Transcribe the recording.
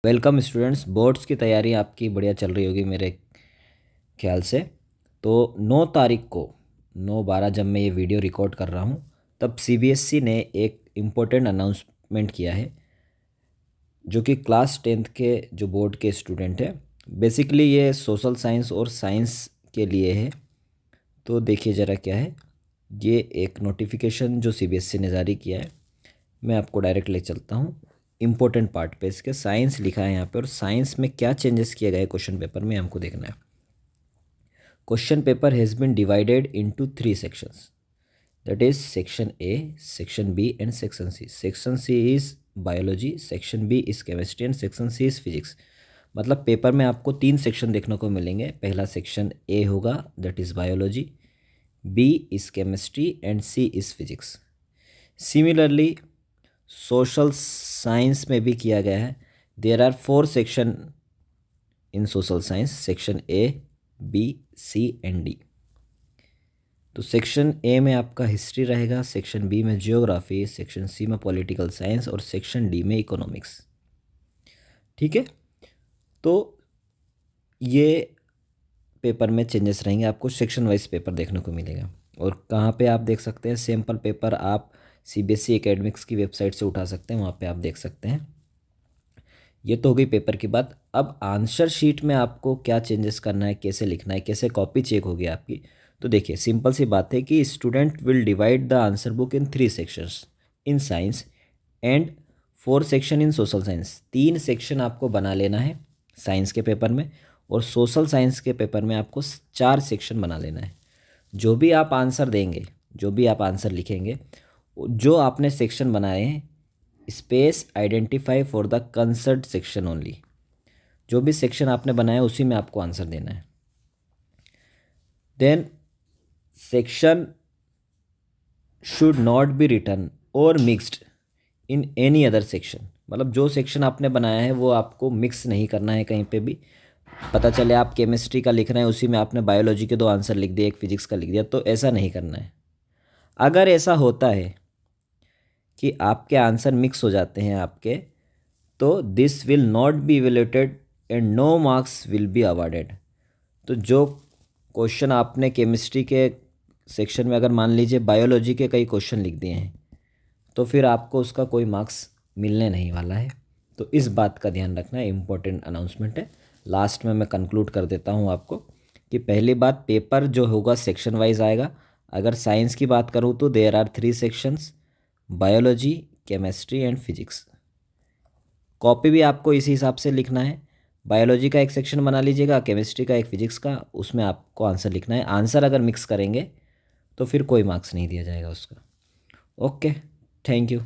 Welcome students. Boards की तैयारी आपकी बढ़िया चल रही होगी मेरे ख्याल से। तो 9 तारीख को 9/12 जब मैं ये वीडियो रिकॉर्ड कर रहा हूँ तब सीबीएसई ने एक इम्पोर्टेंट अनाउंसमेंट किया है जो कि क्लास 10th के जो बोर्ड के स्टूडेंट हैं। बेसिकली ये सोशल साइंस और साइंस के लिए है। तो देखिए ज़रा क्या है ये एक नोटिफिकेशन जो सीबीएसई ने जारी किया है। मैं आपको डायरेक्ट ले चलता हूँ इम्पोर्टेंट पार्ट पे। इसके साइंस लिखा है यहाँ पे और साइंस में क्या चेंजेस किए गए क्वेश्चन पेपर में हमको देखना है। Question paper has been divided into 3 sections, that is section A, section B and section C. Section C is biology, section B is chemistry and section C is physics. मतलब paper में आपको 3 section देखने को मिलेंगे। पहला section A होगा that is biology, B is chemistry and C is physics. Similarly social science में भी किया गया है। There are 4 section in social science, section A, B, C and D. तो सेक्शन ए में आपका हिस्ट्री रहेगा, सेक्शन बी में जियोग्राफी, सेक्शन सी में पॉलिटिकल साइंस और सेक्शन डी में इकोनॉमिक्स। ठीक है, तो ये पेपर में चेंजेस रहेंगे। आपको सेक्शन वाइज पेपर देखने को मिलेगा। और कहाँ पे आप देख सकते हैं सैम्पल पेपर आप सीबीएसई एकेडमिक्स की वेबसाइट से उठा सकते हैं, वहाँ पे आप देख सकते हैं। ये तो हो गई पेपर की बात। अब आंसर शीट में आपको क्या चेंजेस करना है, कैसे लिखना है, कैसे कॉपी चेक होगी आपकी। तो देखिए सिंपल सी बात है कि student will divide the answer book in 3 sections in science and 4 section in social science. 3 section आपको बना लेना है साइंस के पेपर में और सोशल साइंस के पेपर में आपको 4 सेक्शन बना लेना है। जो भी आप आंसर देंगे, जो भी आप आंसर लिखेंगे, जो आपने सेक्शन बनाए हैं space identify for the concert section only. जो भी सेक्शन आपने बनाया उसी में आपको आंसर देना है। Then section should not be written और mixed in any other section. मतलब जो सेक्शन आपने बनाया है वो आपको मिक्स नहीं करना है कहीं पे भी। पता चले आप केमिस्ट्री का लिख रहे हैं उसी में आपने बायोलॉजी के 2 आंसर लिख दिए, एक फिजिक्स का लिख दिया, तो ऐसा नहीं करना है। अगर ऐसा होता है कि आपके आंसर मिक्स हो जाते हैं आपके, तो this will not be evaluated and no marks will be awarded. तो जो क्वेश्चन आपने केमिस्ट्री के सेक्शन में अगर मान लीजिए बायोलॉजी के कई क्वेश्चन लिख दिए हैं तो फिर आपको उसका कोई मार्क्स मिलने नहीं वाला है। तो इस बात का ध्यान रखना, इम्पोर्टेंट अनाउंसमेंट है। लास्ट में मैं कंक्लूड कर देता हूँ आपको कि पहली बात, पेपर जो होगा सेक्शन वाइज आएगा। अगर साइंस की बात करूँ तो there are 3 sections, biology, chemistry and physics. Copy भी आपको इसी हिसाब से लिखना है। बायोलॉजी का एक सेक्शन बना लीजिएगा, केमिस्ट्री का एक, फिजिक्स का, उसमें आपको आंसर लिखना है। आंसर अगर मिक्स करेंगे तो फिर कोई मार्क्स नहीं दिया जाएगा उसका। Okay, thank you.